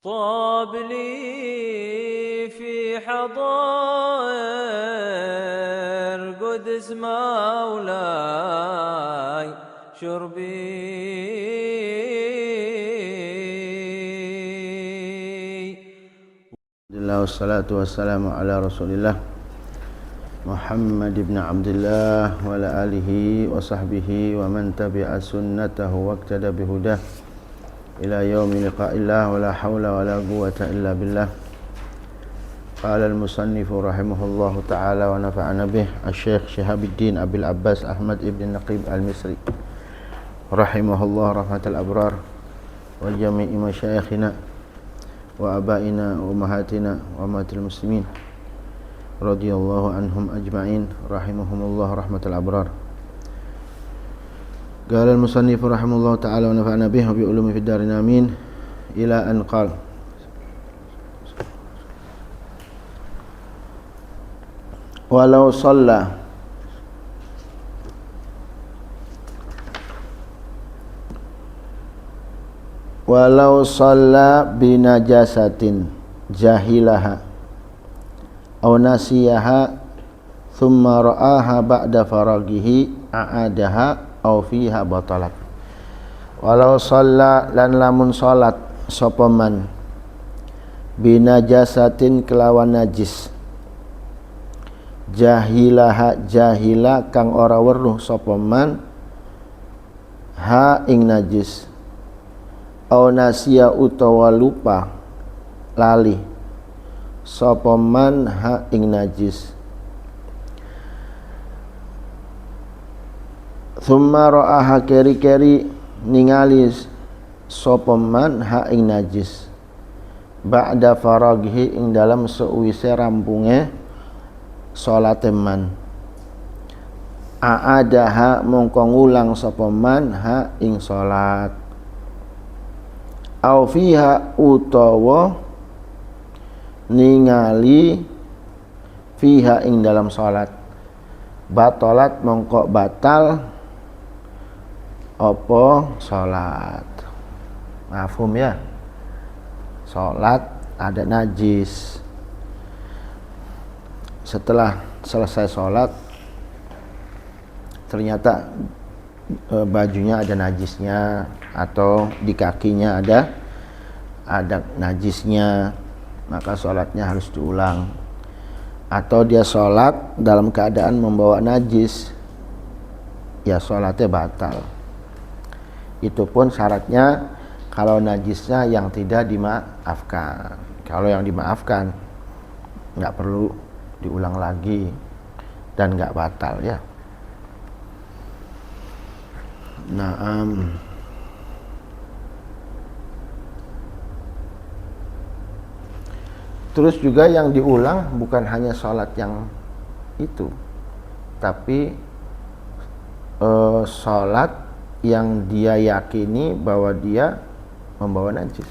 طاب لي في حضائر قدس مولاي شربي. Wassalatu wassalamu ala rasulillah Muhammad ibn Abdullah wa ala alihi wa sahbihi wa man tabi'a sunnatahu wa iqtada bihudah ila yaumi liqa'illah wa la hawla wa la quwwata illa billah. Qala al-musannif rahimahullahu ta'ala wa nafa'ana bih Asy-Syaikh Syihabuddin Abil Abbas Ahmad ibn Naqib al-Misri rahimahullah rahmatal abrar wa jami'i masyayikhina wa abaina wa ummahatina wa ummatil muslimin radhiyallahu anhum ajma'in rahimahumullah rahmatal abrar. Qala al-musannif rahimahullah ta'ala wa nafa'ana bihi wa bi ulumi fid darin amin ila an qala walau shalla walau shalla binajasatin jahilaha aw nasiyaha thumma ra'aha ba'da faragihi a'adaha aw fiha batalat. Walau shalla lan lamun salat sapa man binajasatin kelawan najis jahilaha jahila kang ora weruh sapa man ha ing najis aw nasiya utawa lupa lali sapa man ha ing najis thumma ra'aha keri-keri ningali sapa man ha ing najis ba'da faraghi ing dalam seuwise rampunge salate man a'adaha mongko ngulang sapa man ha ing salat au fiha utawa ningali fiha ing dalam salat batalat mongko batal apa salat. Mafhum ya? Salat ada najis, setelah selesai salat ternyata bajunya ada najisnya atau di kakinya ada najisnya, maka sholatnya harus diulang. Atau dia sholat dalam keadaan membawa najis, ya sholatnya batal. Itu pun syaratnya kalau najisnya yang tidak dimaafkan. Kalau yang dimaafkan nggak perlu diulang lagi dan nggak batal ya. Terus juga yang diulang bukan hanya sholat yang itu, tapi sholat yang dia yakini bahwa dia membawa najis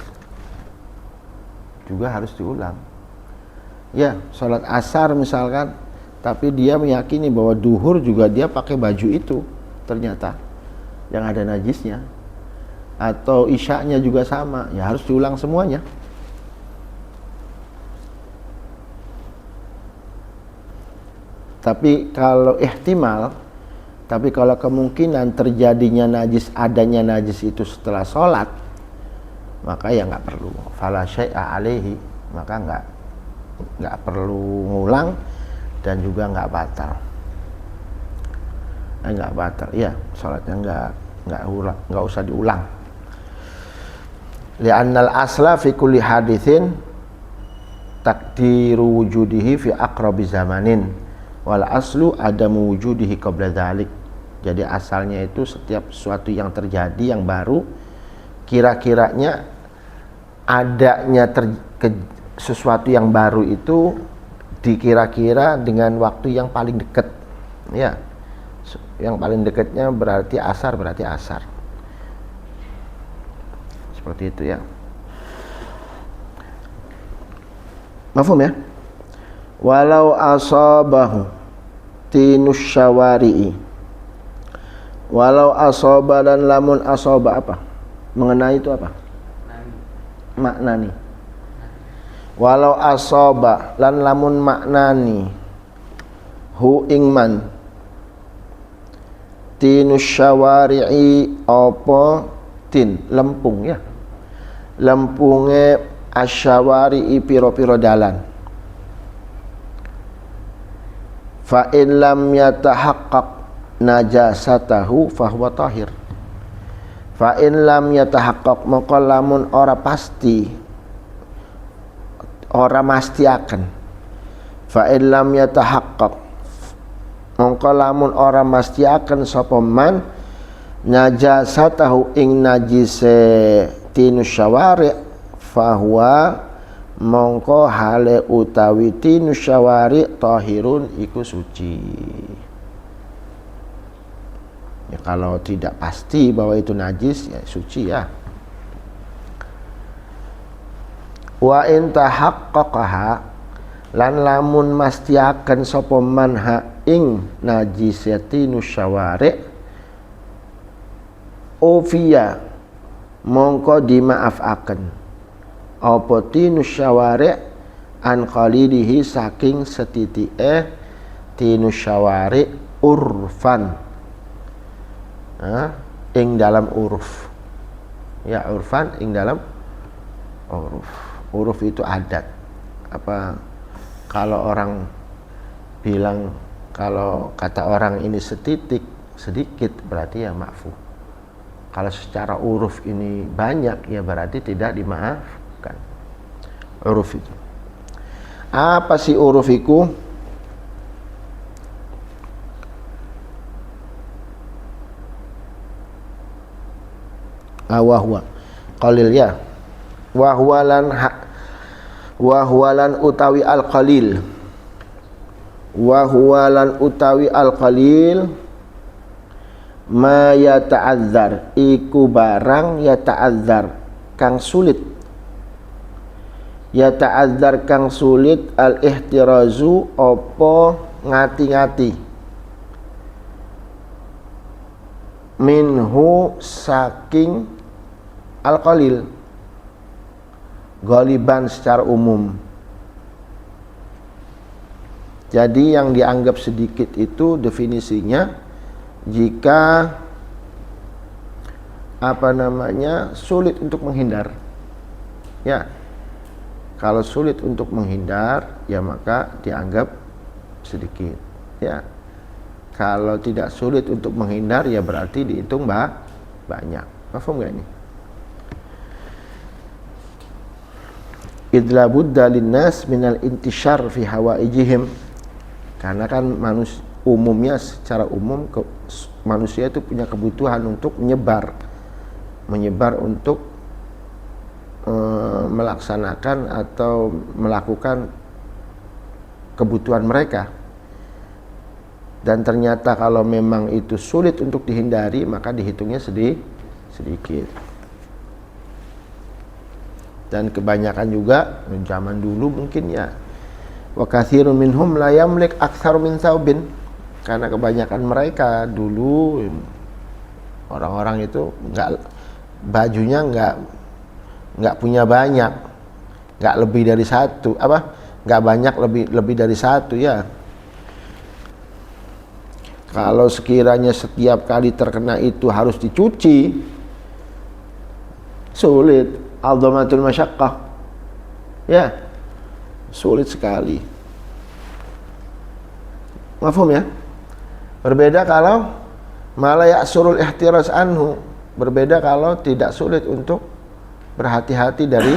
juga harus diulang. Ya, sholat asar misalkan, tapi dia meyakini bahwa duhur juga dia pakai baju itu ternyata yang ada najisnya, atau isyaknya juga sama, ya harus diulang semuanya. Tapi kalau ihtimal, tapi kalau kemungkinan terjadinya najis, adanya najis itu setelah sholat, maka ya nggak perlu. Fala syai'a alaihi, maka nggak perlu ngulang dan juga nggak batal. Nggak batal, ya sholatnya nggak usah diulang. Li'annal asla fi kulli hadithin takdiru wujudihi fi aqrabi zamanin wal aslu adamu wujudihi qabla dzalik. Jadi asalnya itu setiap sesuatu yang terjadi yang baru, kira-kiranya adanya sesuatu yang baru itu dikira-kira dengan waktu yang paling dekat ya. Yang paling dekatnya berarti asar, seperti itu ya. Mafhum ya? Walau asabahu tinus syawari'i, walau asaba dan lamun asaba apa? Mengenai itu apa? Maknani. walau asaba lan lamun maknani hu ingman tinus syawari'i apa tin lempung ya, lempunge asyawari'i piro-piro dalan, fa in lam yatahaqqaq najasatahu fahuwa tahir. Fa in lam yatahaqqaq maka lamun ora pasti, ora mastiaken. Fa in lam yatahaqqaq maka lamun ora mastiaken sapa man najasatahu ing najise tinus syawari fahuwa mongko hale utawi tinus syawari tahirun iku suci. Ya, kalau tidak pasti bahwa itu najis ya suci ya. Wa in tahaqqaqaha lan lamun mastiaken sapa man ha ing najisati nusyawari ofiya mongko dimaafaken apa tinus syawari an qalilihi saking setitike tinus syawari urfan ing dalam uruf ya, urfan ing dalam uruf. Uruf itu adat. Apa kalau orang bilang, kalau kata orang ini setitik sedikit berarti ya ma'fu. Kalau secara uruf ini banyak ya berarti tidak dimaafkan. Uruf itu apa sih? Uruf itu wahwa qalil ya, wahwalan utawi al-qalil, wahwalan utawi al-qalil ma yata'azzar iku barang yata'azzar kang sulit, yata'azzar kang sulit al-ihtirazu apa ngati-ngati minhu saking al-qalil ghaliban secara umum. Jadi yang dianggap sedikit itu definisinya jika sulit untuk menghindar. Ya. Kalau sulit untuk menghindar ya maka dianggap sedikit. Ya. Kalau tidak sulit untuk menghindar ya berarti dihitung banyak. Paham enggak ini? Idla budda linnas minal intishar fi hawaijihim, karena kan umumnya secara umum manusia itu punya kebutuhan untuk menyebar untuk melaksanakan atau melakukan kebutuhan mereka. Dan ternyata kalau memang itu sulit untuk dihindari maka dihitungnya sedikit. Dan kebanyakan juga zaman dulu mungkin ya, wa katsirun minhum la yamlik aktsar min saubin, karena kebanyakan mereka dulu orang-orang itu bajunya enggak punya banyak, enggak lebih dari satu, enggak banyak lebih dari satu ya. Kalau sekiranya setiap kali terkena itu harus dicuci, sulit. Al-dhamatul masyaqqah ya, sulit sekali. Mafhum ya? Berbeda kalau mala ya'surul ihtiraz anhu, berbeda kalau tidak sulit untuk berhati-hati dari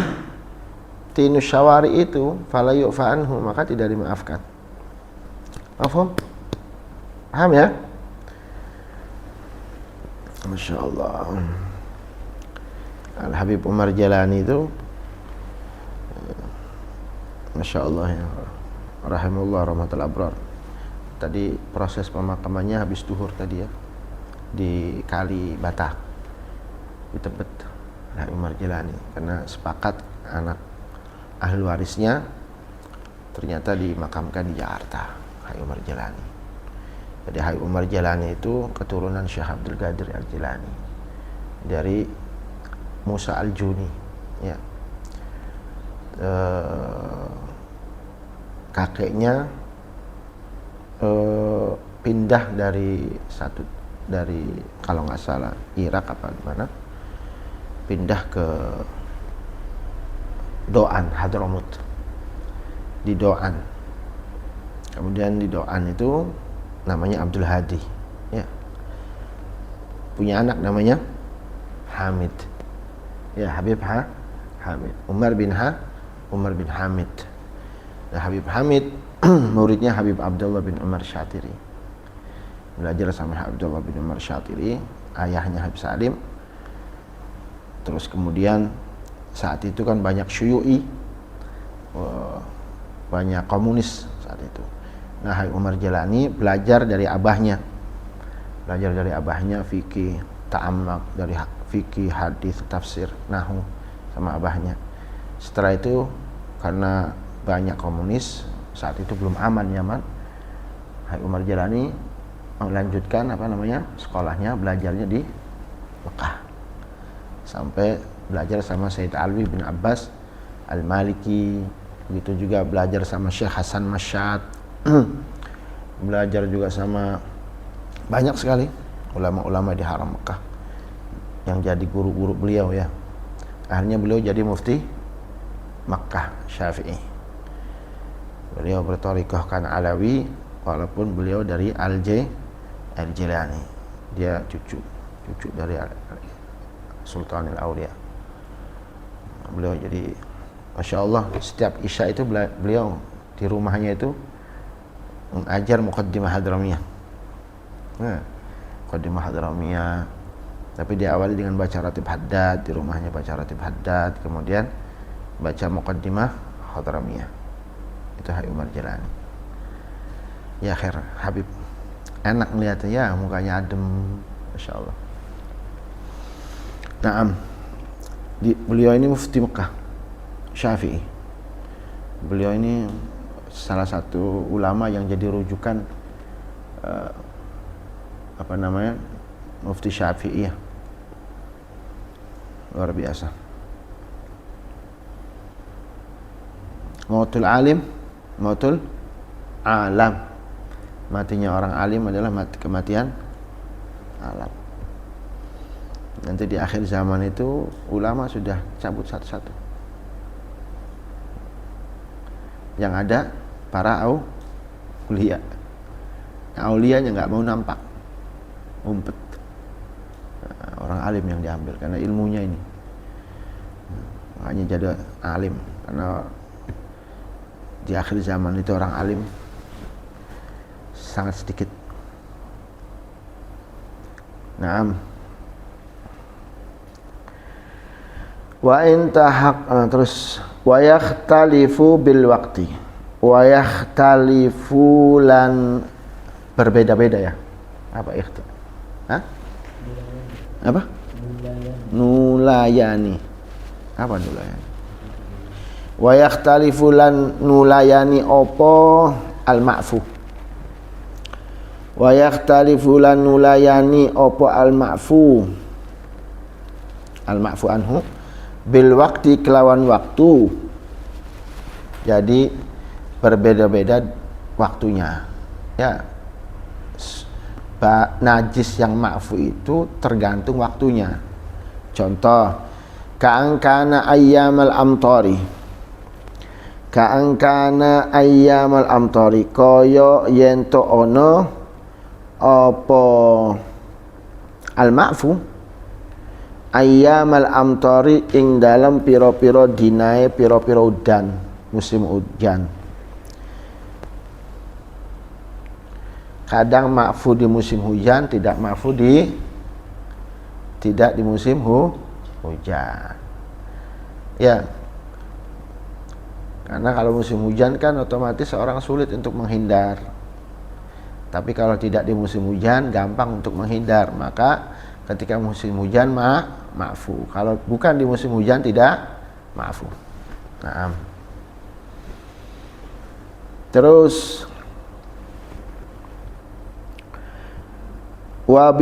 tinus syawari itu, fala yu'fa anhu, maka tidak dimaafkan. Mafhum? Paham ya? Masya Allah. Al-Habib Umar Jalani itu Masya Allah ya, rahimahullah rahmatul abrar. Tadi proses pemakamannya habis duhur tadi ya, di Kali Batak, di Tebet, Habib Umar Jalani, karena sepakat anak ahli warisnya ternyata dimakamkan di Jakarta, Habib Umar Jalani. Jadi Habib Umar Jalani itu keturunan Syekh Abdul Qadir Al-Jilani dari Musa Al-Juni ya. kakeknya pindah dari kalau nggak salah Irak apa mana, pindah ke Doan, Hadramut, di Doan. Kemudian di Doan itu namanya Abdul Hadi, ya, punya anak namanya Hamid, ya, Hamid, Umar bin Hamid. Nah, Habib Hamid muridnya Habib Abdullah bin Umar Syatiri, belajar sama Abdullah bin Umar Syatiri, ayahnya Habib Salim. Terus kemudian saat itu kan banyak Syu'u'i, banyak komunis saat itu. Nah, Habib Umar Jalani belajar dari abahnya fikih, ta'ammak, dari fikih, hadis, tafsir, nahwu sama abahnya. Setelah itu karena banyak komunis, saat itu belum aman Yaman, Habib Umar Jalani melanjutkan sekolahnya, belajarnya di Mekah sampai belajar sama Sayyid Alwi bin Abbas Al-Maliki. Begitu juga belajar sama Syekh Hasan Masyad, belajar juga sama banyak sekali ulama-ulama di Haram Mekah yang jadi guru-guru beliau, ya. Akhirnya beliau jadi mufti Makkah Syafi'i. Beliau berthariqah kan Alawi, walaupun beliau dari Al-Jilani. Dia cucu dari Sultanul Aulia. Beliau jadi, Masya Allah, setiap Isya itu beliau di rumahnya itu mengajar Muqaddimah Hadramiyah. Nah, Muqaddimah Hadramiyah, tapi diawali dengan baca Ratib Haddad, di rumahnya baca Ratib Haddad, kemudian baca Muqaddimah Hadramiyah. Itu Habib Umar Jalani. Ya khair, Habib. Enak melihatnya, ya, mukanya adem, Masya Allah. Naam. Beliau ini mufti Mekah Syafi'i. Beliau ini salah satu ulama yang jadi rujukan mufti Syafi'i, ya. Luar biasa. Mautul alam, matinya orang alim adalah kematian alam. Nanti di akhir zaman itu ulama sudah cabut satu-satu. Yang ada para aulia. Aulianya nggak mau nampak, umpet. Nah, orang alim yang diambil karena ilmunya ini. Makanya jadi alim, karena di akhir zaman itu orang alim sangat sedikit. Naam. Wa intahaq, terus wa yakhtalifu bil waqti. Wa yakhtalifu lan berbeda-beda, ya. Apa ikhtilaf? Hah? Apa? Nulayani. Apa nulayani? Wa yakhtalifu lan nulayani opo al-ma'fu. Wa yakhtalifu lan nulayani opo al-ma'fu. Al-ma'fu anhu bil waqti kelawan waktu. Jadi berbeda-beda waktunya, ya. Najis yang ma'fu itu tergantung waktunya. Contoh, ka'angkana ayyamal amtari, ka'angkana ayyamal amtari, kaya yento ono apa al-ma'fu ayyamal amtari ing dalam piro-piro dinae piro-piro udan, musim hujan. Kadang ma'fu di musim hujan, tidak di musim hujan, ya. Karena kalau musim hujan kan otomatis orang sulit untuk menghindar. Tapi kalau tidak di musim hujan gampang untuk menghindar. Maka ketika musim hujan ma'fu. Kalau bukan di musim hujan tidak ma'fu. Nah. Terus wa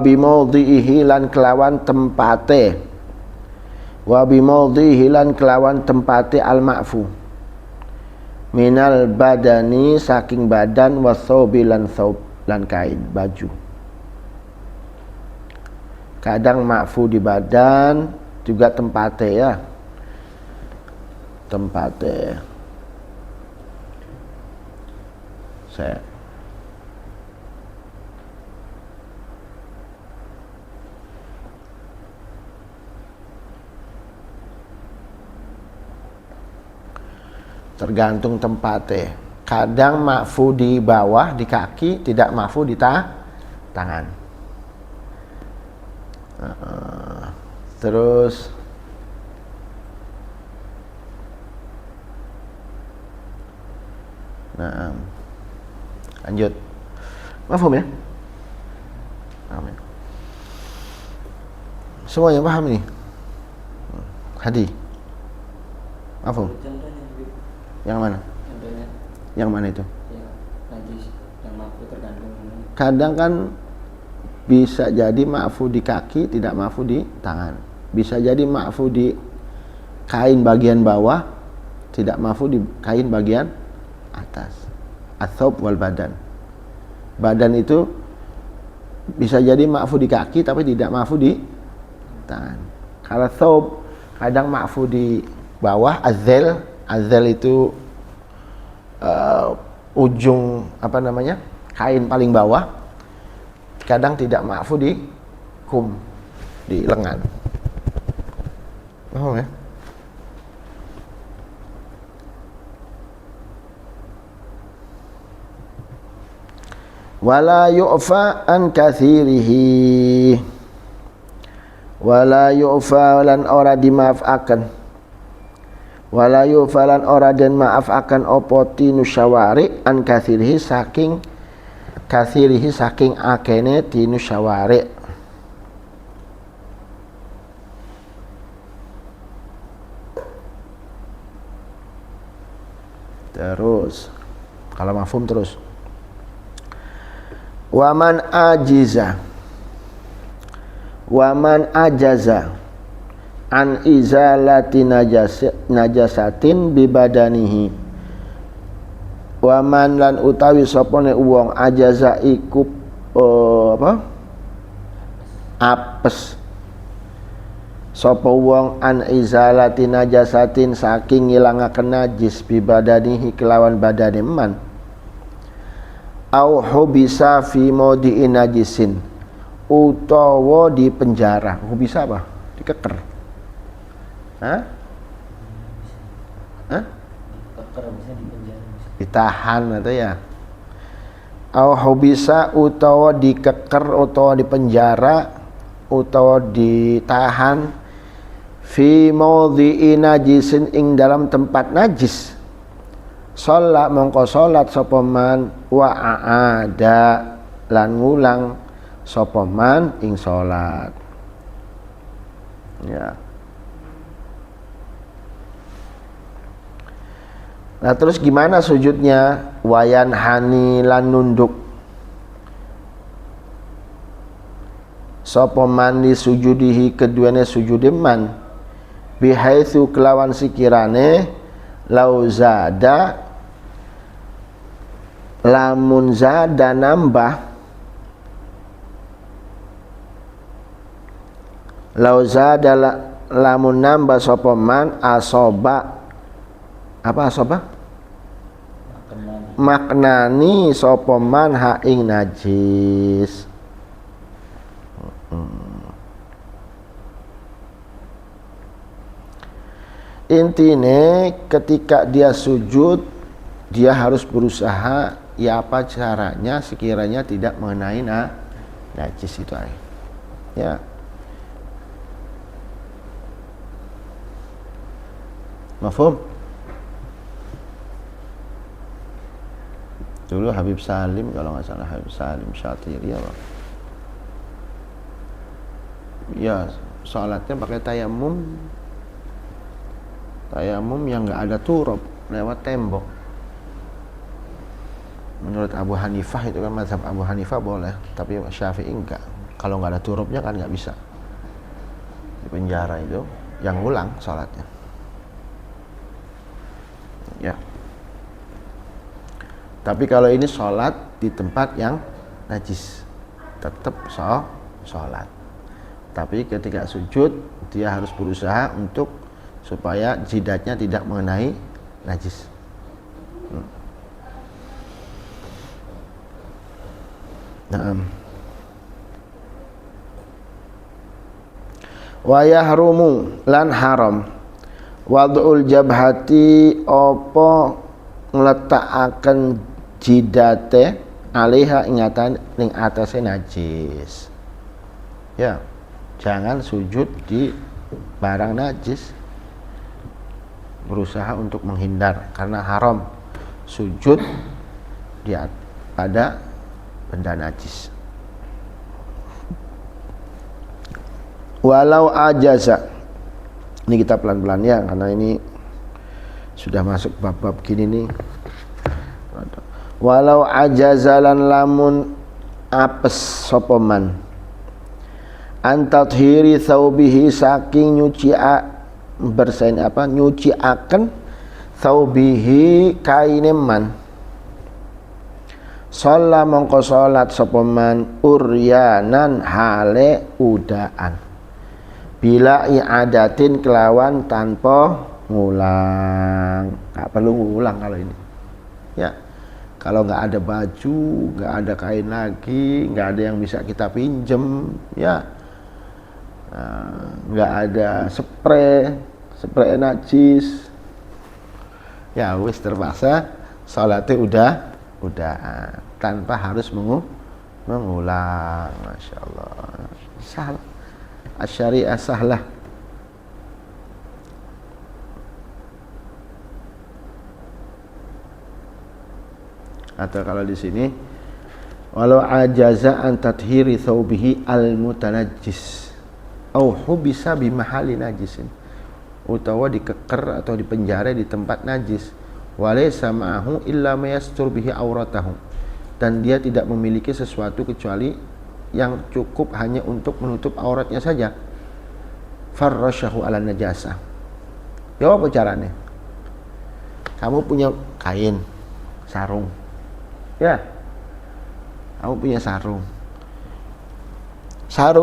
bimawdihi lan kelawan tempate wa bimaudhihi lan kelawan tempate al ma'fu minal badani saking badan wa thawbi lan thawb lan kain baju. Kadang ma'fu di badan juga tempate ya, tempate saya tergantung tempatnya. Kadang ma'fu di bawah di kaki, tidak ma'fu di tangan. Terus lanjut. Mafhum ya? Amin. Semua yang paham ini? Hadi. Mafhum? Yang mana? Contohnya Yang mana itu? ya najis yang ma'fu tergantung. Kadang kan bisa jadi ma'fu di kaki, tidak ma'fu di tangan. Bisa jadi ma'fu di kain bagian bawah, tidak ma'fu di kain bagian atas. Ats-tsawb wal badan. Badan itu bisa jadi ma'fu di kaki tapi tidak ma'fu di tangan. Kalau tsawb kadang ma'fu di bawah, azzel itu ujung apa namanya? Kain paling bawah. Kadang tidak ma'fu di kum, di lengan. Paham ya? Wala yu'fa an kathirihi, wala yu'fa lan ora dimaafakan, wala yu'fa lan ora den maafakan apa tinu syawari an kathirihi saking akene tinu syawari. Terus kalau mafhum terus waman ajaza an izalati najasatin bi badanihi, waman lan utawi sapane wong ajaza iku apes sapa wong an izalati najasatin saking ngilangaken najis bi badanihi kelawan badane man, au hubisa fi maudi'in najisin utawa di penjara. Hubisa apa? Dikeker. Hah? Keker bisa di penjara. Ditahan atau ya? Au hubisa utawa dikeker utawa di penjara utawa ditahan fi maudi'in najisin ing dalam tempat najis. Sholat mongko sholat sapa man wa aada lan ngulang sapa man ing sholat. Ya. Nah terus gimana sujudnya? Wayan hani lan nunduk sapa man li sujudihi keduane sujude man bihaitsu kelawan sikirane lauzada lamun zada nambah, lauzada lamun nambah sapa man asoba apa asoba maknani sapa man ha ing najis. Intine ketika dia sujud dia harus berusaha ya apa caranya sekiranya tidak mengenai najis itu aja. Ya. Mafhum? Dulu Habib Salim kalau nggak salah Habib Salim Syatiri apa? Ya, sholatnya pakai tayamum yang nggak ada turab lewat tembok. Menurut Abu Hanifah itu kan mazhab Abu Hanifah boleh, tapi Syafi'i enggak. Kalau nggak ada turabnya kan nggak bisa. Di penjara itu yang ngulang sholatnya. Ya. Tapi kalau ini sholat di tempat yang najis, tetap sholat. Tapi ketika sujud dia harus berusaha untuk supaya jidatnya tidak mengenai najis. Wa yahrumu lan haram wad'ul jabhati apa ngletakaken jidate alaiha ingatan ning atase najis. Ya, jangan sujud di barang najis. Berusaha untuk menghindar karena haram sujud pada benda najis. Walau ajaza, ini kita pelan-pelan ya karena ini sudah masuk bab-bab gini nih. Walau ajazalan lamun apes sapa man antathiri thawbihi saking bersain nyuciaken thawbihi kaine man shalla mongko salat sapa man uryanan hale udaan bila i'adatin kelawan tanpa ngulang. Nggak perlu ngulang kalau ini ya. Kalau nggak ada baju, nggak ada kain lagi, nggak ada yang bisa kita pinjem ya, nggak ada spray najis ya, wis terpaksa salatnya udah tanpa harus mengulang. Masya Allah, sahlah asyariah sahlah. Atau kalau di sini walau ajaza an tathhiri thawbihi al mutanajjis au hubisa bi mahali najisin, utawa dikeker atau dipenjara di tempat najis, walaysa ma'ahu illa mayastur bihi auratahu, dan dia tidak memiliki sesuatu kecuali yang cukup hanya untuk menutup auratnya saja, farrasyahu ala najasah. Ya apa caranya? Kamu punya kain sarung ya, kamu punya sarung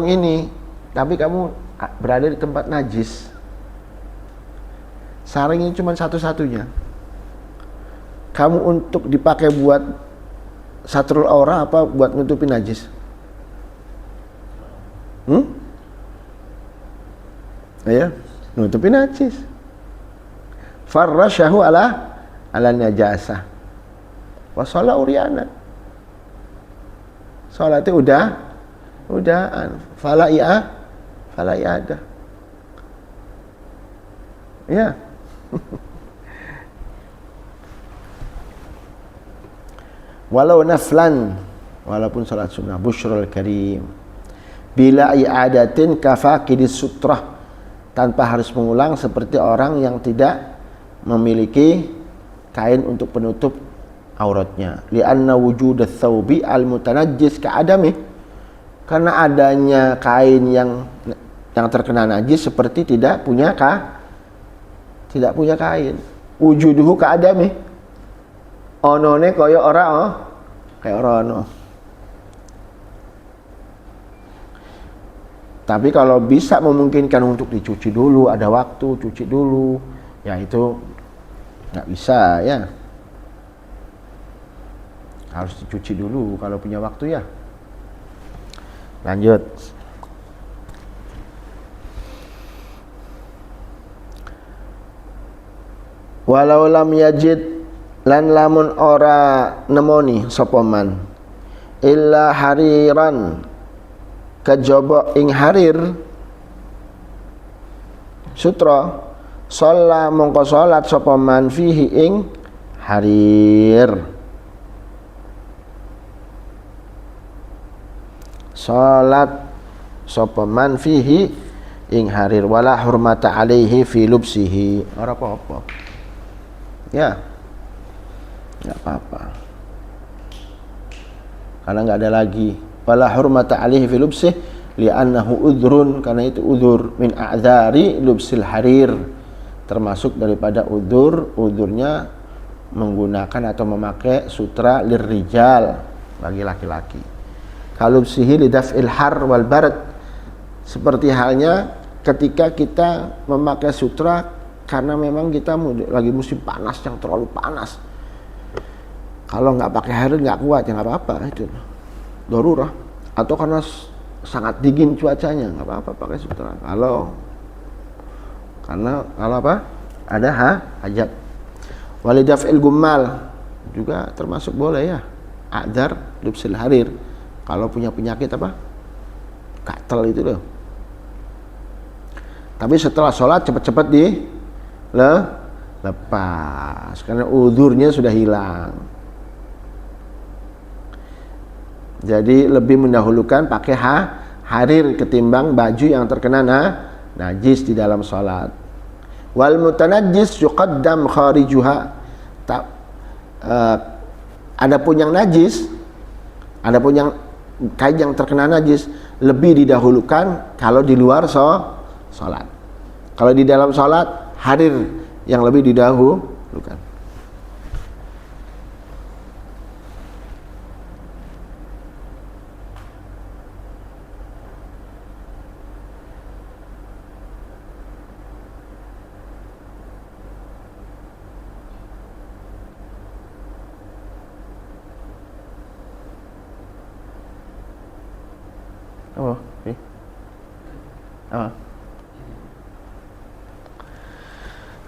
ini, tapi kamu berada di tempat najis. Sarung ini cuma satu-satunya. Kamu untuk dipakai buat satrul aura apa buat nutupi najis? Ya, nutupi najis. Farrasyahu ala najasah. Wa sholat uriana, sholatnya udahan, fala i'adah ya. Walau naflan, walaupun sholat sunnah, busyrul karim bila i'adatin kafaqidis sutrah, tanpa harus mengulang seperti orang yang tidak memiliki kain untuk penutup auratnya. Lianna wujudats thawbi al-mutanajjis ka'adami, karena adanya kain yang terkena najis seperti tidak punya kain. Wujuduhu ka'adami, onone kaya ora kayak ora ono. Tapi kalau bisa memungkinkan untuk dicuci dulu, ada waktu cuci dulu, ya itu nggak bisa ya. Harus dicuci dulu kalau punya waktu ya. Lanjut. Walau lam yajid lan lamun ora nemoni sapa man illa hariran kejaba ing harir sutra, shalla mongko salat sapa man fihi ing harir. Salat sapa man fihi ing harir wala hurmata alaihi fi lubsihi, ora apa-apa ya, enggak apa-apa karena enggak ada lagi. Wala hurmata alaihi fi lubsihi li'annahu udhrun, karena itu udzur, min a'dzari lubsil harir, termasuk daripada udurnya menggunakan atau memakai sutra lirrijal, bagi laki-laki. Kalubsihi lidaf'il har wal barad, seperti halnya ketika kita memakai sutra karena memang kita lagi musim panas yang terlalu panas. Kalau nggak pakai harir nggak kuat, ya nggak apa-apa, itu darurah. Atau karena sangat dingin cuacanya, nggak apa-apa pakai sutra. Karena apa? Ada hajat. Walidaf'il gummal juga termasuk boleh ya. A'dzar lubsil harir. Kalau punya penyakit apa? Gatal itu loh. Tapi setelah sholat cepat-cepat lepas karena udhurnya sudah hilang. Jadi lebih mendahulukan pakai harir ketimbang baju yang terkena najis di dalam sholat. Wal mutanajjis yuqaddam kharijuha. Adapun yang najis, adapun yang kain yang terkena najis lebih didahulukan kalau di luar sholat. Kalau di dalam sholat, harir yang lebih didahulukan.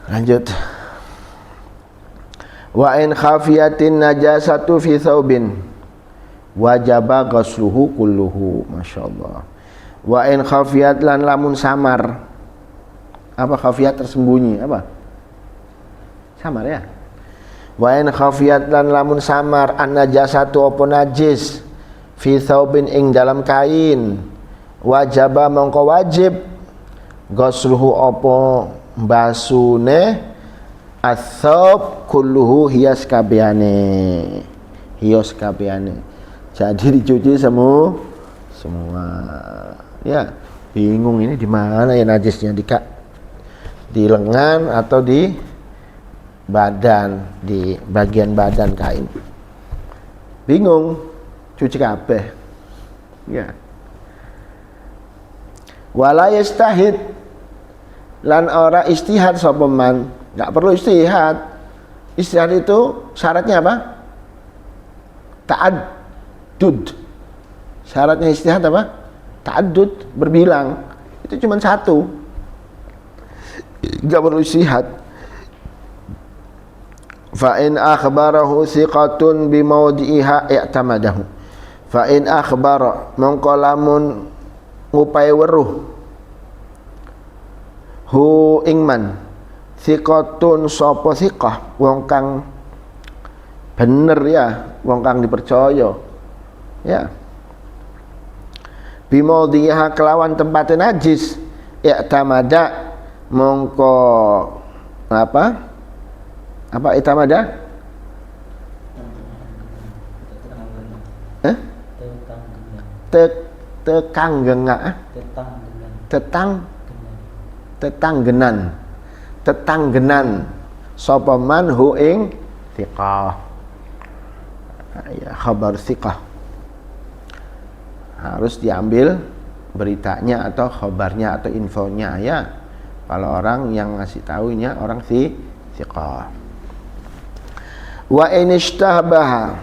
Lanjut. Wa in khafiyatin najasatu fi thawbin wajaba ghusluhu kulluhu. Masyaallah. Wa in khafiyat lan lamun samar. Apa khafiyat? Tersembunyi. Apa? Samar ya. Wa in khafiyat lan lamun samar an najasatu apa najis fi thawbin ing dalam kain, wajaba mongko wajib ghusluhu apa basune athawb kulluhu hias kabehane. Jadi dicuci semua. Ya, bingung ini di mana ya najisnya, di lengan atau di badan, di bagian badan kain. Bingung, cuci kabeh. Ya. Wala yastahid lan ora istihad sapa man. Enggak perlu istihad. Istihad itu syaratnya apa? Ta'addud. Syaratnya istihad apa? Ta'addud, berbilang. Itu cuma satu. Enggak perlu istihad. Fa in akhbarahu thiqatun bi mawdi'iha i'tamadahu. Fa in akhbara mongko lamun ngupai weruh hu ingman thiqatun sapa thiqah, wong kang bener ya, wong kang dipercaya ya, bimaudiha kelawan tempatnya najis, i'tamada mongko apa i'tamada tetanggenan sapa man hu ing thiqah. Ya, khabar thiqah harus diambil beritanya atau khabarnya atau infonya ya. Kalau orang yang ngasih tahunya orang thiqah. Wa in ishtabaha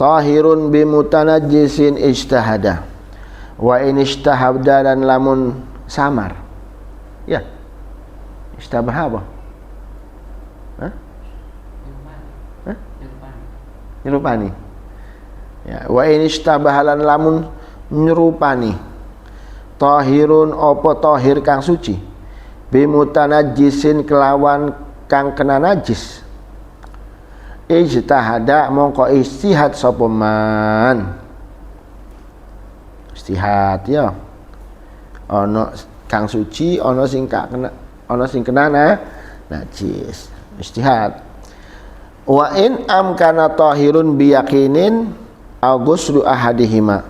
tahirun bimutanajjisin ijtahada. Wa in ishtahabda dan lamun samar. Ya. Ishtabah apa? Nyerupani. Ya, wa in ishtabahalan lamun nyerupani. Tahirun apa tahir kang suci. Bimutanajjisin kelawan kang kena najis. Ijtahada mongko istihad sapa man. Istihad ya. Ana kang suci, ana sing kena najis. Istihad. Wa in amkana tahirun biyaqinin aw ghuslu ahadihima.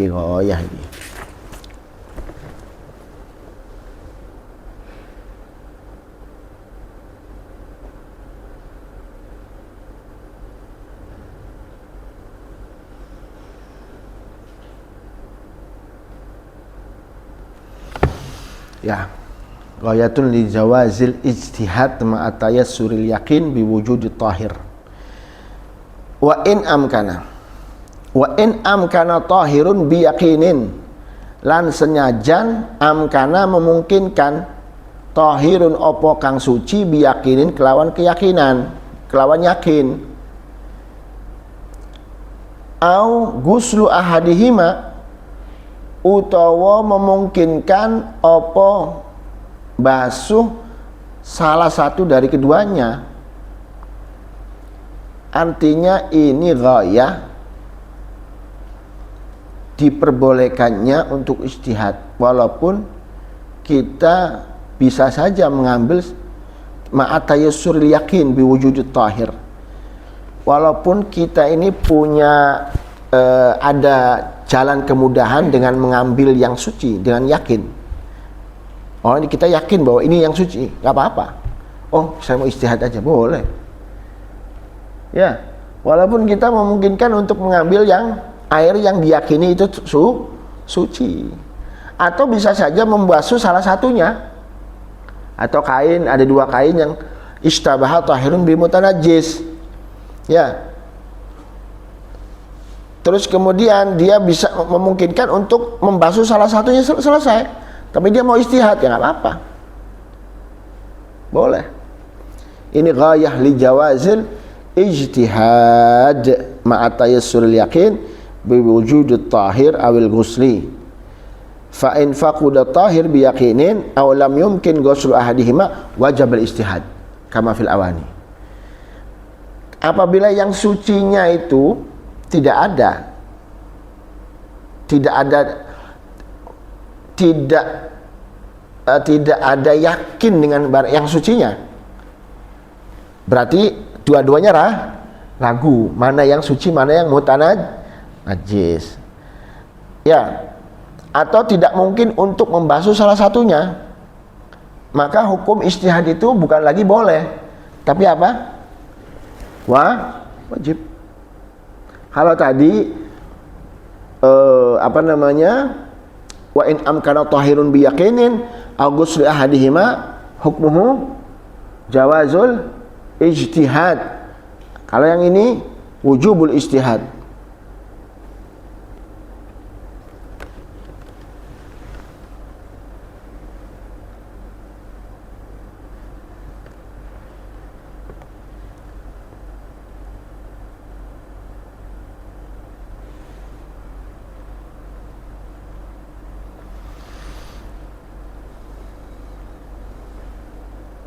iki ghayah iki. Ya, ghayatun li jawazil ijtihad ma'a tayassuril yakin biwujudi tahir. Wa in amkana tahirun biyaqinin, lan senyajan amkana memungkinkan tahirun opo kang suci biyaqinin kelawan keyakinan, kelawan yakin. Au guslu ahadihima, utawa memungkinkan opo basuh salah satu dari keduanya. Artinya ini ghayah diperbolehkannya untuk ijtihad, walaupun kita bisa saja mengambil ma'atayyussuril yakin biwujudit tahir, walaupun kita ini punya ada jalan kemudahan dengan mengambil yang suci dengan yakin. Oh, ini kita yakin bahwa ini yang suci, nggak apa-apa. Oh, saya mau ijtihad aja, boleh. Ya, walaupun kita memungkinkan untuk mengambil yang air yang diyakini itu suci, atau bisa saja membasuh salah satunya, atau kain, ada dua kain yang istabaha tahirun bimutanajjis. Ya. Terus kemudian dia bisa memungkinkan untuk membasuh salah satunya selesai, tapi dia mau ijtihad, ya nggak apa-apa, boleh. Ini ghayah li jawazil ijtihad ma'a tayassuril yakin biwujudit tahir awil ghusli. Fa in faquda tahir biyaqinin aw lam yumkin ghuslu ahadihima wajib al-ijtihad kama fil awani. Apabila yang sucinya itu tidak ada yakin dengan yang sucinya, berarti dua-duanya ragu, mana yang suci, mana yang mutanajjis. Ya, atau tidak mungkin untuk membasuh salah satunya, maka hukum ijtihad itu bukan lagi boleh, tapi apa? Wajib. Kalau tadi wa in amkana tahirun biyaqinin aw ghusli ahadihima hukmuhu jawazul ijtihad. Kalau yang ini wujubul ijtihad.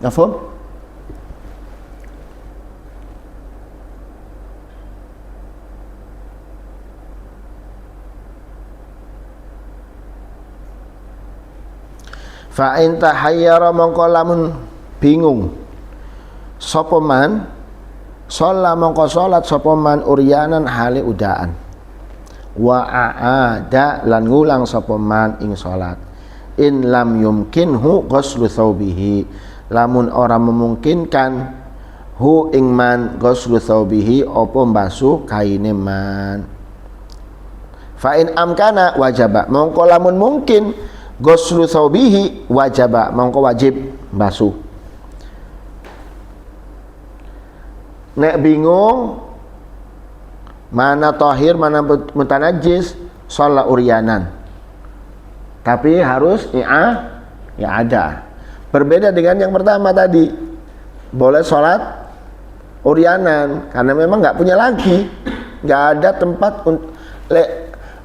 Mafhum? Fa in tahayyara mongko lamun bingung sapa man, shalla mongko salat sapa man uryanan hale udaan, wa aada lan ngulang sapa man ing salat, in lam yumkinhu ghuslu thawbihi, lamun ora memungkinkan hu ing man ghuslu thawbihi apa mbasuh kaine man. Fa in amkana wajaba, mongko lamun mungkin ghuslu thawbihi wajaba, mongko wajib mbasuh. Nek bingung mana tahir mana mutanajjis, sholat uryanan, tapi harus ada. Berbeda dengan yang pertama tadi, boleh sholat uryanan karena memang nggak punya lagi, nggak ada tempat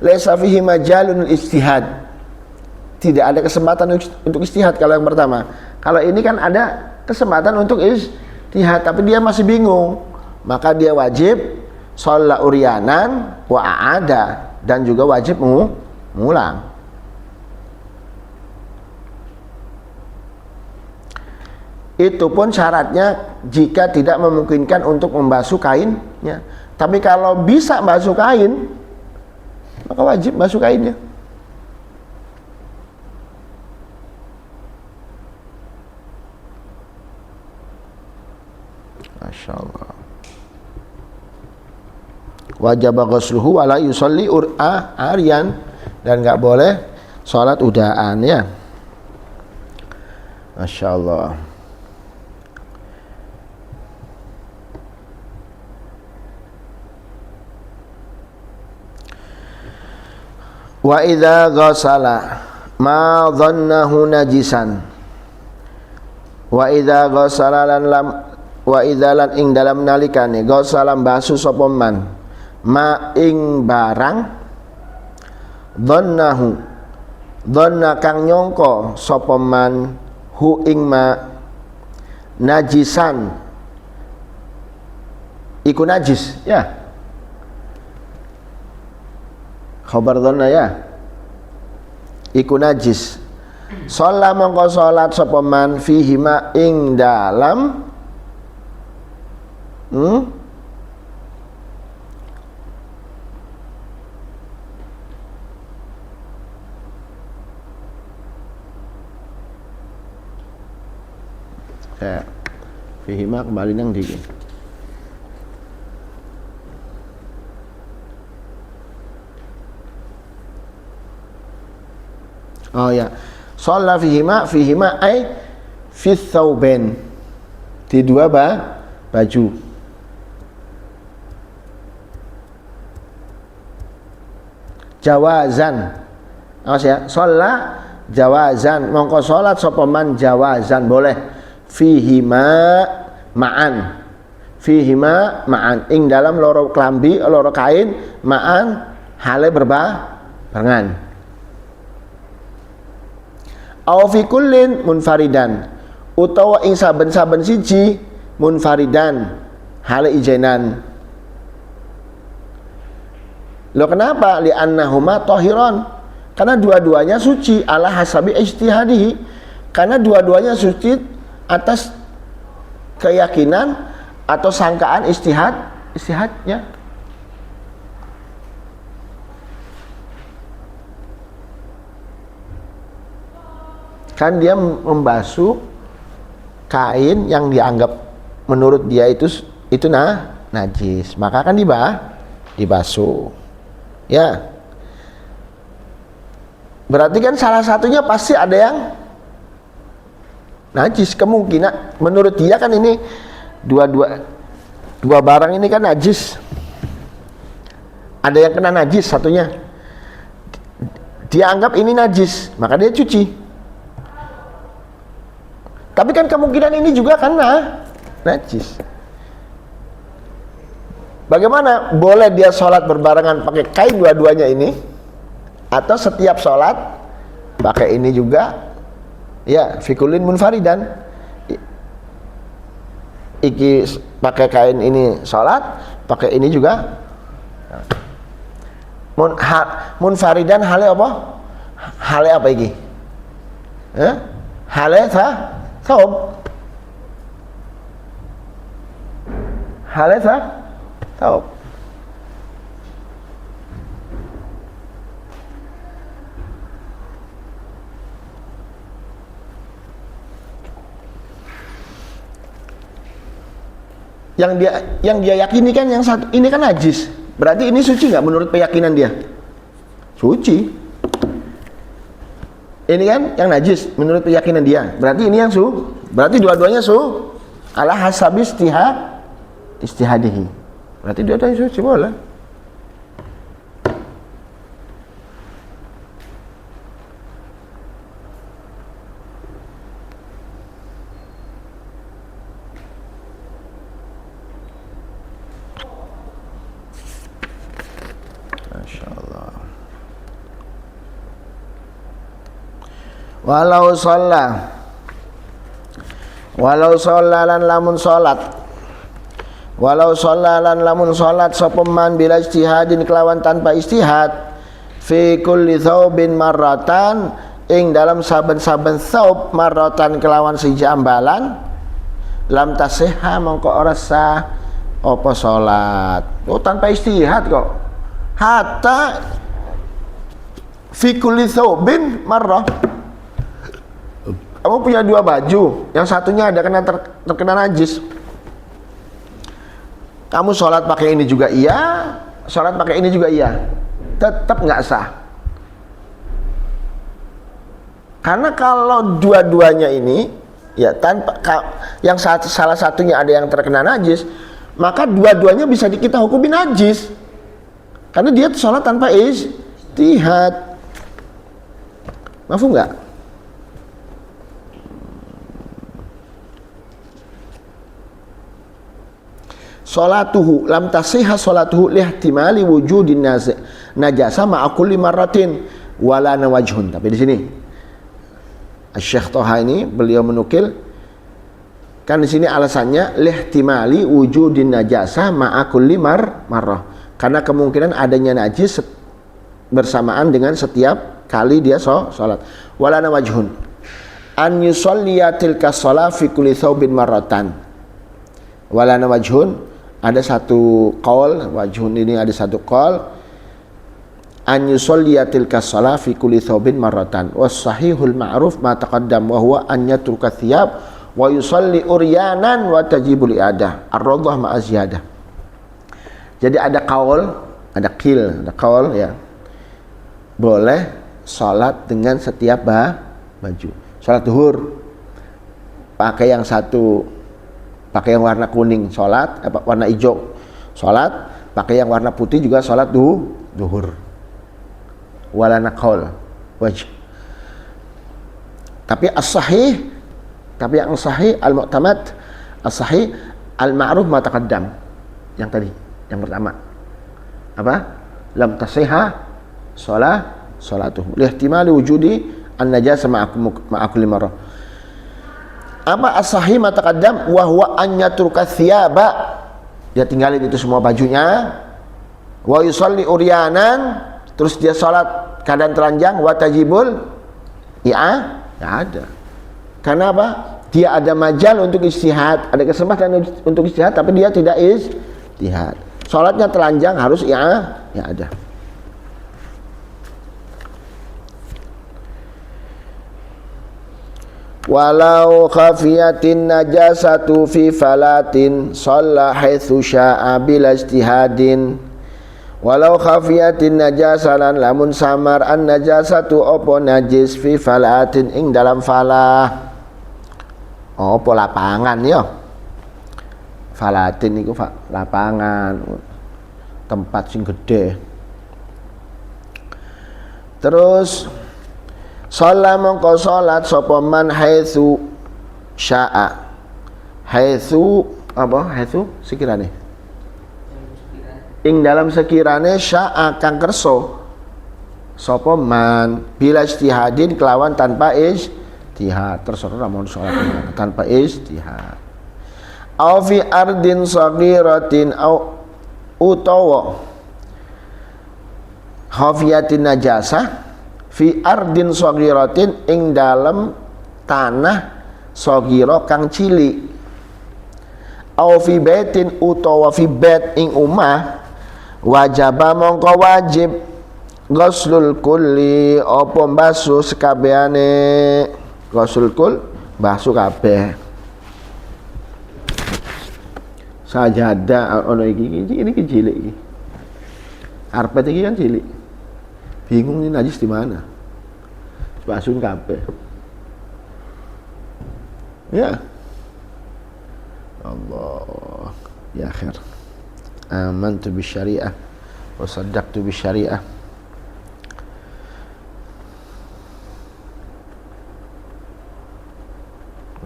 laysa fihi majalun ijtihad, tidak ada kesempatan untuk ijtihad. Kalau yang pertama, kalau ini kan ada kesempatan untuk ijtihad tapi dia masih bingung, maka dia wajib sholat uryanan wa aada, dan juga wajib mengulang. Itu pun syaratnya jika tidak memungkinkan untuk membasuh kainnya. Tapi kalau bisa membasuh kain, maka wajib basuh kainnya. Masya Allah. Wajib ghusluhu wala yusalli aryan, dan nggak boleh sholat udahan ya. Masya Allah. Wa idza ghasala ma dhannahu najisan, wa idza ghasala lan lam, wa idza lan ing dalam nalikane ghasala basu sapa man ma ing barang dhannahu, dhanna kang nyangka sapa man hu ing ma najisan, iku najis ya, khabar dhanna ya, iku najis. Shalla mongko salat sapa man fihi ma ing dalam ya, fihi ma kembali nang di. Oh ya, shalla fihima ay fi thawbain, di dua baju. Jawazan, awas ya, shalla jawazan, mongko salat sapa man jawazan, boleh. Fihima ma'an, fihima ma'an, ing dalam loro klambi loro kain ma'an hale berbarengan. Aw fi kullin munfaridan, utawa ing saben-saben siji munfaridan hale ijenan. Lo kenapa? Li annahuma tahiran, karena dua-duanya suci, ala hasabi ijtihadihi, karena dua-duanya suci atas keyakinan atau sangkaan istihadnya. Kan dia membasuh kain yang dianggap menurut dia itu najis, maka kan dibasuh ya. Berarti kan salah satunya pasti ada yang najis, kemungkinan menurut dia kan ini dua barang ini kan najis, ada yang kena najis satunya, dia anggap ini najis maka dia cuci, tapi kan kemungkinan ini juga kena najis. Bagaimana? Boleh dia sholat berbarengan pakai kain dua-duanya ini, atau setiap sholat pakai ini juga ya, fikulin munfaridan, iki pakai kain ini sholat, pakai ini juga munfaridan. Hale apa? Hale apa iki? Hale thawb, hale thawb. Yang dia yakini kan yang satu ini kan najis, berarti ini suci nggak menurut keyakinan dia? Suci. Ini kan yang najis menurut keyakinan dia, berarti ini yang berarti dua-duanya ala hasabi istihadihi, berarti dua-duanya suci, boleh. Walau sholla lan lamun sholat sapa man bila ijtihadin kelawan tanpa ijtihad fi kulli thawbin marratan, ing dalam saben-saben thawb marratan kelawan siji ambalan, lam tasihha mongko ora sah apa sholat. Oh, tanpa ijtihad kok, hatta fi kulli thawbin marrah. Kamu punya 2 baju, yang satunya ada terkena najis. Kamu sholat pakai ini juga iya, sholat pakai ini juga iya, tetap nggak sah. Karena kalau dua-duanya ini ya tanpa yang salah satunya ada yang terkena najis, maka dua-duanya bisa kita hukumi najis. Karena dia sholat tanpa ijtihad. Mafhum nggak? Sholatuhu lam tasihha sholatuhu lihtimali wujudin najasa ma'a kulli marratin wala nawajhun. Tapi di sini Syekh Toha ini beliau menukil kan di sini alasannya lihtimali wujudin najasa ma'a kulli marrah. Karena kemungkinan adanya najis bersamaan dengan setiap kali dia sholat. Wala nawajhun an yusalliya tilka shalah fi kulli thawbin marratan. Wala nawajhun ada satu qaul, wajhun ini ada satu qaul an yusalliya tilka shalah fi kulli thawbin marratan was sahihul ma'ruf ma taqaddam wa huwa an yatruka thiyab wa yusalli uryanan wa tajibul iadah ar-radhah ma'a ziyadah. Jadi ada qaul, ada qaul ya. Boleh salat dengan setiap baju. Salat zuhur pakai yang satu, pakai yang warna kuning sholat, warna hijau sholat, pakai yang warna putih juga sholat duhur. Wala naqol wajh. Tapi as-sahih, tapi yang sahih al-mu'tamad, as-sahih al-ma'ruf ma taqaddam. Yang tadi, yang pertama. Apa? Lam tasihha sholatuhu lihtimali wujudi an-najasa ma'a kulli marrah. Apa as-sahih ma taqaddam wa huwa an yatruka thiyaba, dia tinggalin itu semua bajunya, wa yusalli uryanan, terus dia salat keadaan telanjang, wa tajibul ya ada. Karena apa? Dia ada majal untuk istihad, ada kesempatan untuk istihad, tapi dia tidak istihad. Salatnya telanjang harus ya ada. Walau khafiyatin najasatu fi falatin shalla haitsu syaa bila ijtihadin. Walau khafiyatin najasalan lamun samar an najasatu opo najis fi falatin ing dalam falah. Opo lapangan ya. Falatin iku lapangan, tempat sing gede. Terus sholat mongko sholat sapa man haitsu syaa. Haitsu apa? Haitsu sekirane. Ing dalam sekirane syaa kang kersa sapa man bila ijtihadin kelawan tanpa ijtihad. Terserah mau sholat tanpa ijtihad. Au fi ardin saghiratin au utawa khafiyatin najasah fi ardin saghiratin ing dalem tanah saghira kang cilik, au fi baitin utawa fi bait ing omah, wajaba mongko wajib ghuslul kulli apa basuh sekabehane. Ghuslul kul basuh kabeh. Sajadah ono iki ini cilik iki. Karpet iki kan cilik. Bingung ini najis di mana? Basuhin kabeh. Ya. Allah ya khair. Amantu bisyariah wa saddaqtu bisyariah.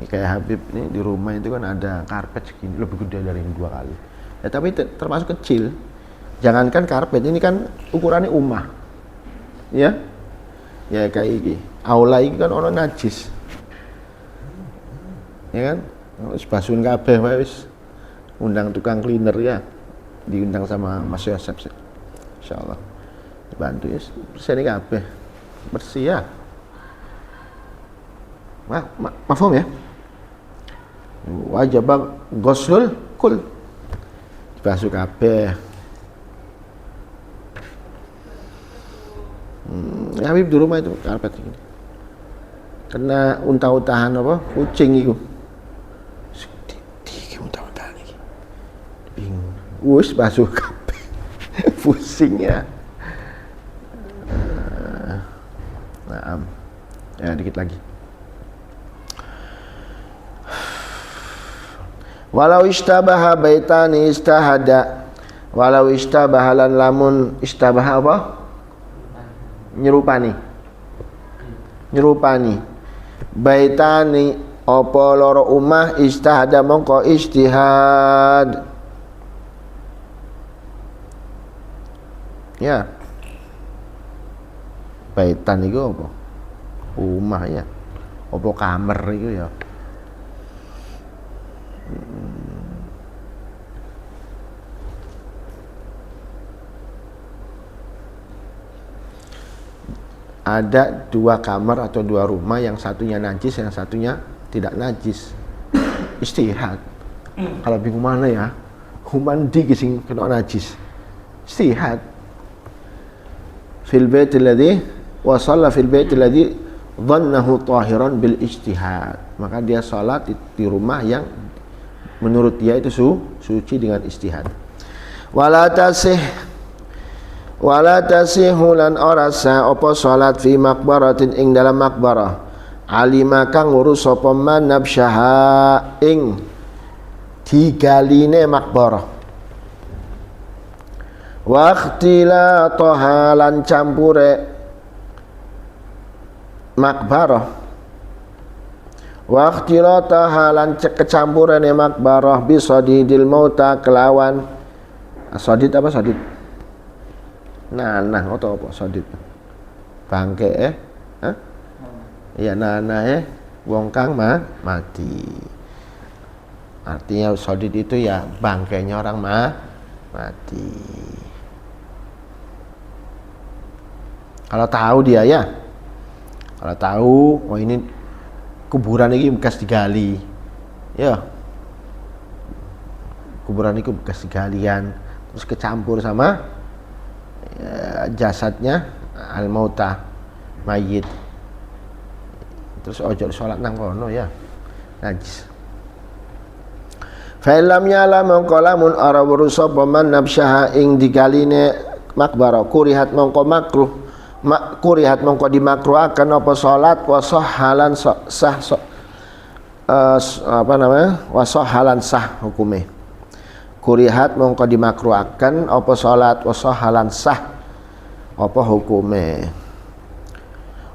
Ini kayak Habib nih di rumah itu kan ada karpet segini, lebih gede dari ini 2 kali. Ya tapi termasuk kecil. Jangankan karpet, ini kan ukurannya umah. Ya kayak ini aula ini kan ono najis ya kan, harus basuhin kabeh wis, undang tukang cleaner ya, diundang sama Mas Yosep insyaallah dibantu ya, bersih kabeh bersih ya. Mafhum ya, wajib ghuslul kul basuh kabeh. Habib di rumah itu karpet gini. Kena untah-untahan apa? Kucing itu. Tiga untah-untahan iki. Bingung. Wis basuh kabeh. Pusing ya. Nah, ya dikit lagi. Walau istabaha baitani istahada. Walau istabaha lan lamun istabaha apa? Nyerupani. Baitani apa loro umah istahada mongko istihad. Ya. Baitan itu apa? Rumah ya. Apa kamar itu ya? Ada dua kamar atau dua rumah, yang satunya najis, yang satunya tidak najis. Istihad. Kalau bingung mana ya? Mandi sing kena najis. Istihad. Fil bait alladhi wa shalla fil bait alladhi dhannahu tahiran bil ijtihad. Maka dia salat di rumah yang menurut dia itu suci dengan ijtihad. Wala tasih lan ora sah apa salat fi maqbaratin ing dalam maqbarah. Alima kang ngurus sapa man nabsyaha ing digaline maqbarah. Wa ikhtilataha lan campure makbarah. Wa ikhtilataha lan kecampurane makbarah bisadidil mauta kelawan sadid apa sadid? Nanah atau apa sadid? Bangke Hah? Iya nanah wong kang mati. Artinya sadid itu ya bangkainya orang mati. Kalau tahu dia ya, kalau tahu, oh ini kuburan ini bekas digali, ya, kuburan itu bekas digalian, terus kecampur sama ya, jasadnya al-mauta, mayit, terus ojo sholat nang kono ya, najis. Fa'ilam nyala mongko lamun ara wurusa paman nabsyaha ing digaline makbara kurihat mongko makruh kurihat mongko dimakruhaken apa salat wa sahhalan sah wa sahhalan sah hukume. Kurihat mongko dimakruhaken apa salat wa sahhalan sah apa hukume.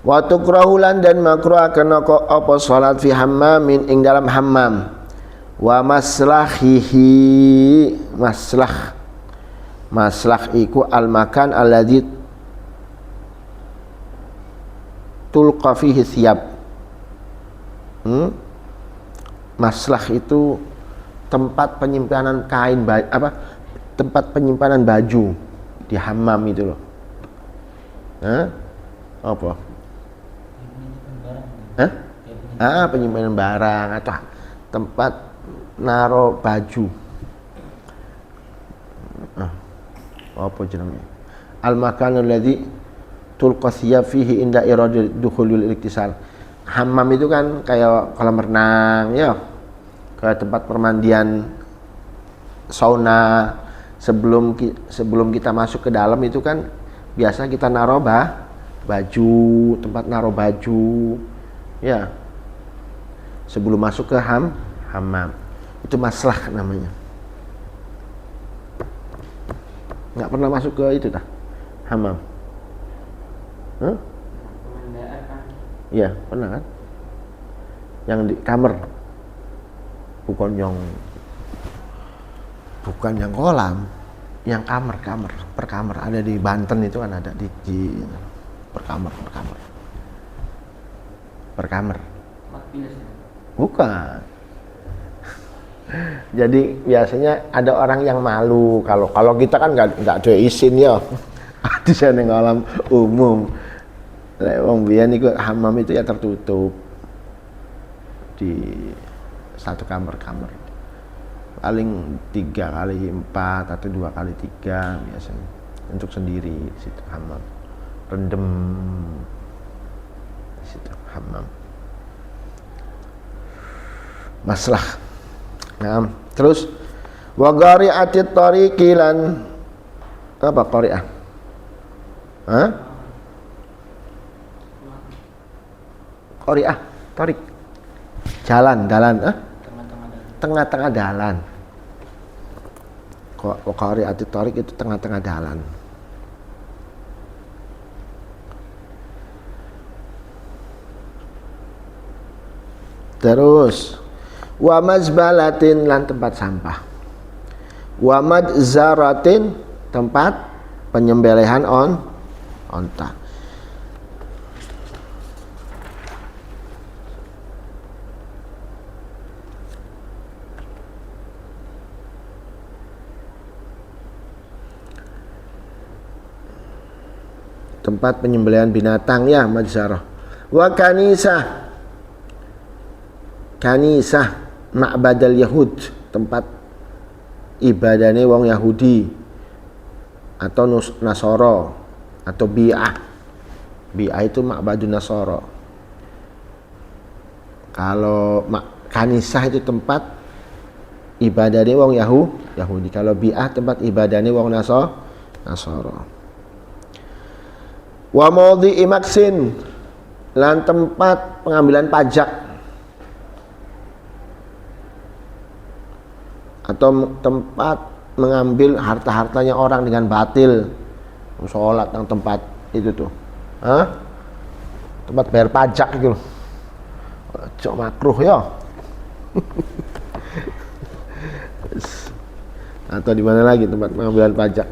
Wa tukrahulan dan makruhaken apa salat fi hammamin ing dalam hammam. Wa maslahihi maslah iku al makan alladzi tulqa fihi thiyab. Maslah itu tempat penyimpanan kain tempat penyimpanan baju di hammam itu loh. Apa? Penyimpanan barang atau tempat naro baju. Apa jenenge? Al makanul ladzi tulqa thiyab fihi inda iradi dukhulul iktisal. Hammam itu kan kayak kolam renang ya. Kayak tempat permandian sauna. Sebelum kita masuk ke dalam itu kan biasa kita naro baju, tempat naro baju. Ya. Sebelum masuk ke hammam. Itu maslah namanya. Nggak pernah masuk ke itu dah hammam. Iya pernah kan? Yang di kamar, bukan yang kolam, yang kamar per kamar. Ada di Banten itu kan ada di per kamar. Bukan. Jadi biasanya ada orang yang malu kalau kita kan nggak ada izin ya di sana kolam umum. Wong biyen iku hammam itu ya tertutup di satu kamar paling 3x4 atau 2x3 biasanya untuk sendiri di situ hammam. rendem di situ hammam. Maslah. Nah, terus wa qari'atit tariqi lan apa qari'ah? Hah? Qari'ah, tariq. Jalan, tengah-tengah jalan. Wa qari'atit tariq itu tengah-tengah jalan. Terus wa mazbalatin lan tempat sampah. Wa madzaratin tempat penyembelihan onta. Tempat penyembelihan binatang ya madzarah. Wa kanisah ma'badal yahud, tempat ibadahnya wong Yahudi atau Nasoro atau bi'ah itu ma'badun Nasoro. Kalau kanisah itu tempat ibadahnya wong Yahudi, kalau bi'ah tempat ibadahnya wong Nasoro. Wa maudhi'i maksin lan tempat pengambilan pajak atau tempat mengambil harta-hartanya orang dengan batil. Sholat yang tempat itu tuh, tempat bayar pajak gitu. Cok makruh ya. Atau di mana lagi tempat pengambilan pajak?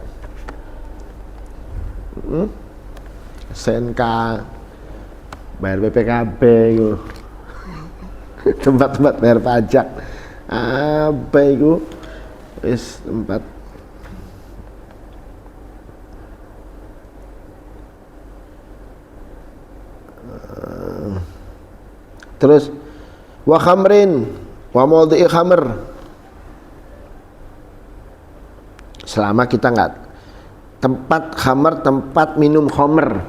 SNK, bayar BPKB gitu. Tempat-tempat bayar pajak. Apa itu? Wis tempat terus wa khamrin wa maudhi'i khamr, selama kita enggak tempat khamr, tempat minum khamr.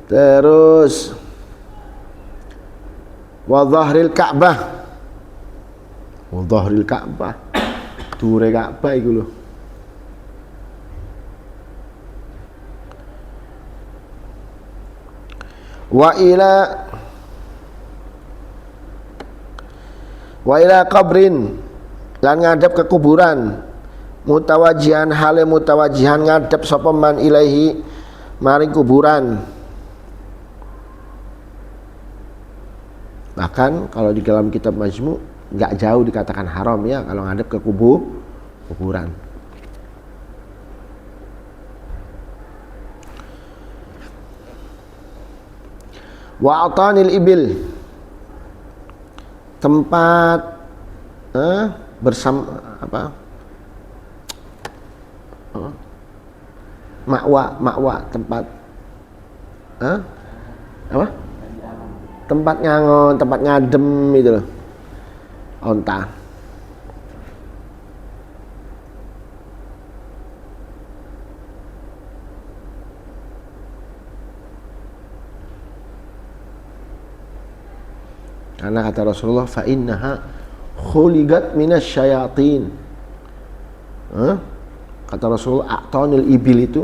Terus wa dhahril Ka'bah, wa dhahril Ka'bah, dure Ka'bah iku lho. Wa ila qabrin, lan ngadep ke kuburan, mutawajihan hale mutawajihan ngadep sapa man ilaihi maring kuburan. Bahkan kalau di dalam kitab Majmu' nggak jauh dikatakan haram ya kalau ngadep ke kuburan. Wa atanil ibil, tempat bersama apa? Makwa tempat apa? Tempat ngangon, tempat ngadem itu loh. Onta. Karena kata Rasulullah fa innaha khuliqat minasyayatin. Kata Rasulullah a'tanil ibil itu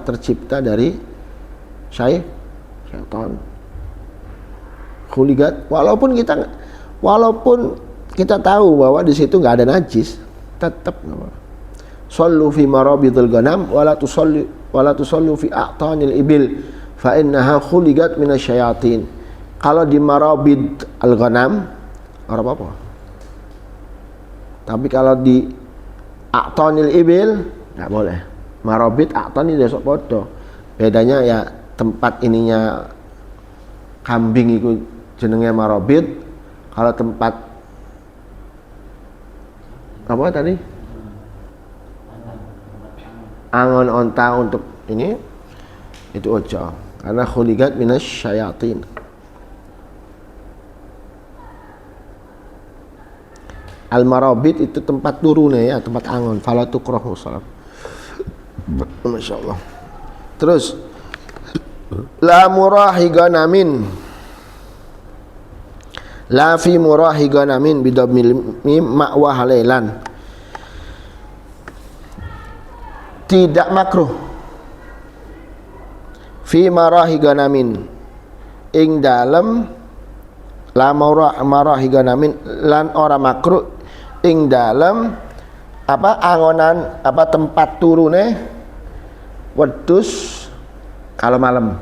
tercipta dari syaitan. Khuliqat, walaupun kita tahu bahwa di situ nggak ada najis, tetap nggak apa. Sallu fi marabidil ghanam wala tusallu fi a'tanil ibil fa innaha khuliqat minasyayatin. Kalau di marabid al-ghanam ora apa-apa. Tapi kalau di a'tanil ibil nggak boleh. Marabid a'tan itu sok podo. Bedanya ya tempat ininya kambing itu jenenge marabid. Kalau tempat apa tadi? Angon onta untuk ini itu ojo. Karena khuliqat minasyayatin. Al-marabid itu tempat turunnya ya, tempat angon. Fala tukrahu salat. Masya Allah. Terus la murahi ganamin, la fi murahi ganamin bidhamil mim ma'wa halailan, tidak makruh fi marahi ganamin ing dalem la marahi ganamin lan ora makruh ing dalem apa angonan apa tempat turune wedhus kalau malam.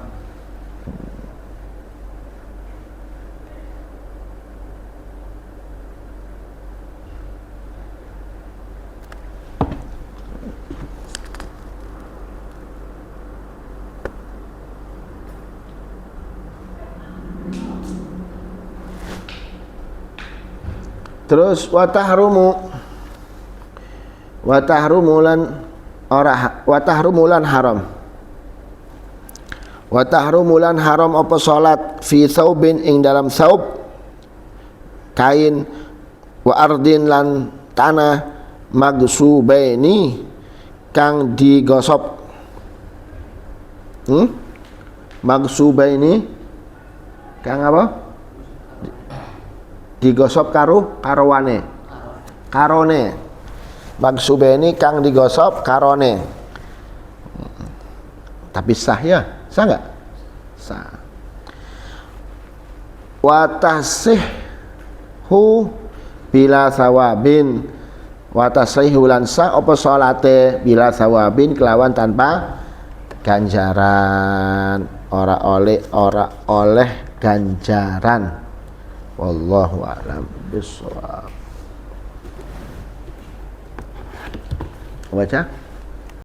Terus watahrumulan haram. Watahrumulan haram apa salat fi saubin ing dalam saub kain wa ardin lan tanah magsubaini kang digosop. Magsubaini kang apa? Digosop karone. Magsubeni kang digosop karone. Tapi sah ya? Sah enggak? Sah. Wa tasihhu bila sawabin. Wa tasihhu lan sah apa salate bila sawabin kelawan tanpa ganjaran. Ora oleh ganjaran. Wallahu a'lam bishawab. Baca.